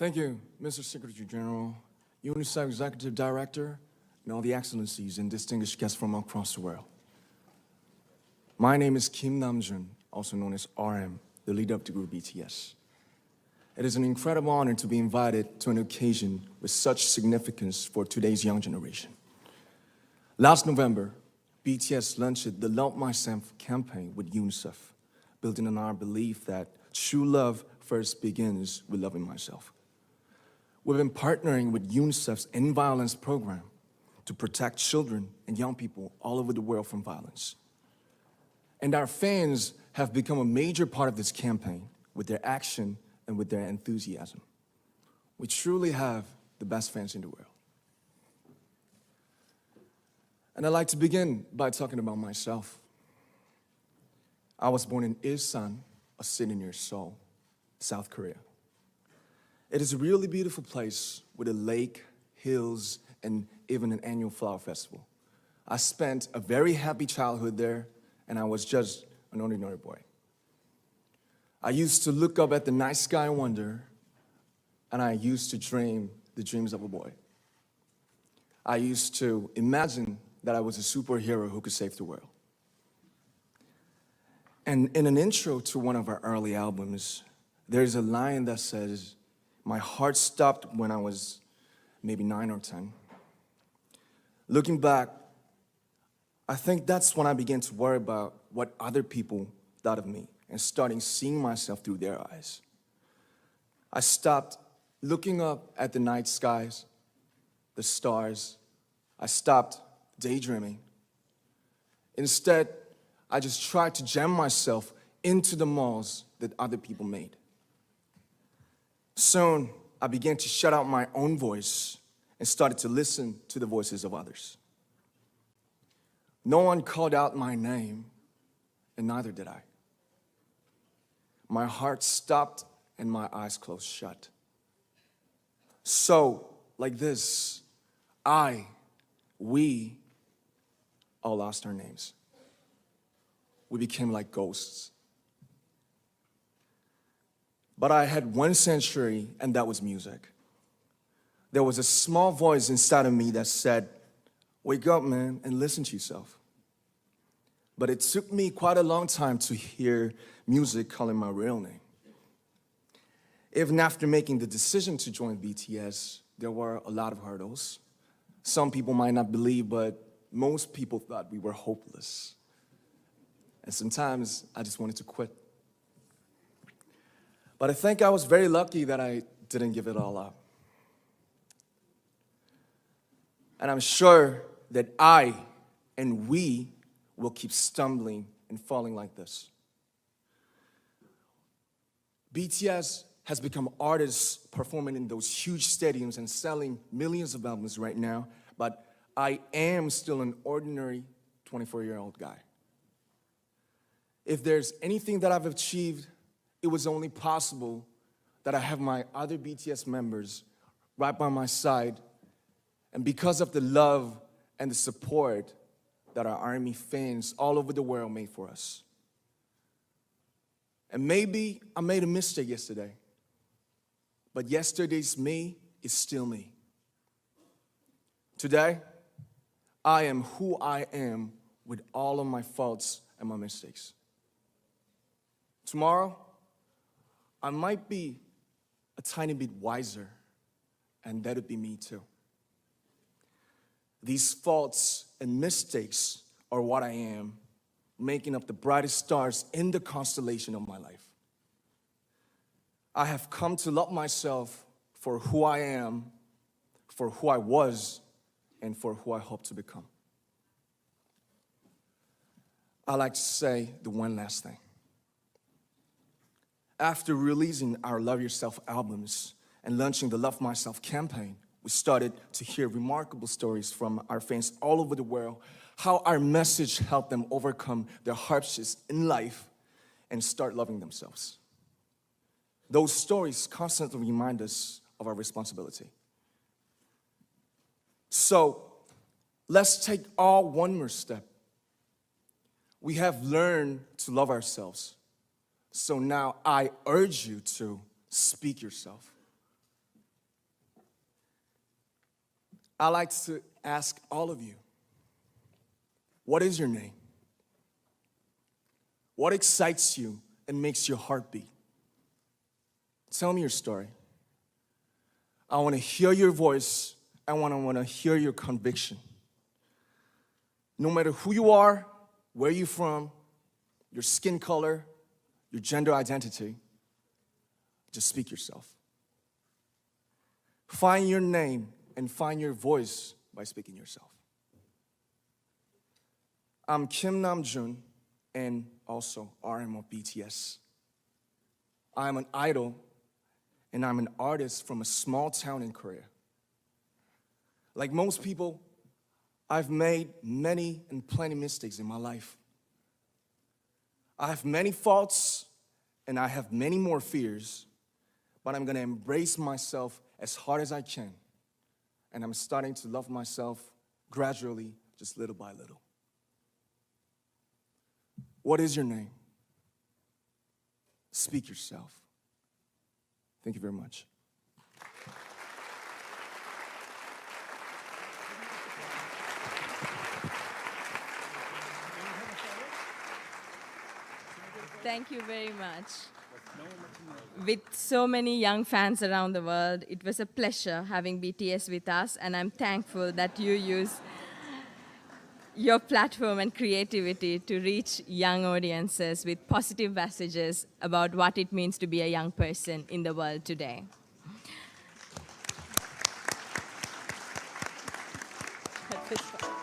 Thank you, Mr. Secretary General, UNICEF Executive Director, and all the excellencies and distinguished guests from across the world. My name is Kim Namjoon, also known as RM, the leader of the group BTS. It is an incredible honor to be invited to an occasion with such significance for today's young generation. Last November, BTS launched the Love Myself campaign with UNICEF, building on our belief that true love first begins with loving myself. We've been partnering with UNICEF's End Violence program to protect children and young people all over the world from violence. And our fans have become a major part of this campaign with their action and with their enthusiasm. We truly have the best fans in the world. And I'd like to begin by talking about myself. I was born in Ilsan, a city near Seoul, South Korea. It is a really beautiful place with a lake, hills, and even an annual flower festival. I spent a very happy childhood there, and I was just an ordinary boy. I used to look up at the night sky and wonder, and I used to dream the dreams of a boy. I used to imagine that I was a superhero who could save the world. And in an intro to one of our early albums, there's a line that says, "My heart stopped when I was maybe 9 or 10. Looking back, I think that's when I began to worry about what other people thought of me and starting seeing myself through their eyes. I stopped looking up at the night skies, the stars. I stopped daydreaming. Instead, I just tried to jam myself into the malls that other people made. Soon, I began to shut out my own voice and started to listen to the voices of others. No one called out my name, and neither did I. My heart stopped and my eyes closed shut. So, like this, we all lost our names. We became like ghosts. But I had one sanctuary, and that was music. There was a small voice inside of me that said, "Wake up, man, and listen to yourself." But it took me quite a long time to hear music calling my real name. Even after making the decision to join BTS, there were a lot of hurdles. Some people might not believe, but most people thought we were hopeless. And sometimes I just wanted to quit. But I think I was very lucky that I didn't give it all up. And I'm sure that I and we will keep stumbling and falling like this. BTS has become artists performing in those huge stadiums and selling millions of albums right now, but I am still an ordinary 24-year-old guy. If there's anything that I've achieved, it was only possible that I have my other BTS members right by my side, and because of the love and the support that our ARMY fans all over the world made for us. And maybe I made a mistake yesterday, but yesterday's me is still me. Today, I am who I am with all of my faults and my mistakes. Tomorrow, I might be a tiny bit wiser, and that would be me too. These faults and mistakes are what I am, making up the brightest stars in the constellation of my life. I have come to love myself for who I am, for who I was, and for who I hope to become. I'd like to say the one last thing. After releasing our Love Yourself albums and launching the Love Myself campaign, we started to hear remarkable stories from our fans all over the world, how our message helped them overcome their hardships in life and start loving themselves. Those stories constantly remind us of our responsibility. So, let's take all one more step. We have learned to love ourselves. So now I urge you to speak yourself. I like to ask all of you, what is your name? What excites you and makes your heart beat? Tell me your story. I want to hear your voice. I want to hear your conviction. No matter who you are, where you're from, your skin color, your gender identity, just speak yourself. Find your name and find your voice by speaking yourself. I'm Kim Namjoon and also RM of BTS. I'm an idol and I'm an artist from a small town in Korea. Like most people, I've made many and plenty mistakes in my life. I have many faults and I have many more fears, but I'm gonna embrace myself as hard as I can. And I'm starting to love myself gradually, just little by little. What is your name? Speak yourself. Thank you very much. Thank you very much. With so many young fans around the world, it was a pleasure having BTS with us, and I'm thankful that you use your platform and creativity to reach young audiences with positive messages about what it means to be a young person in the world today. At this point.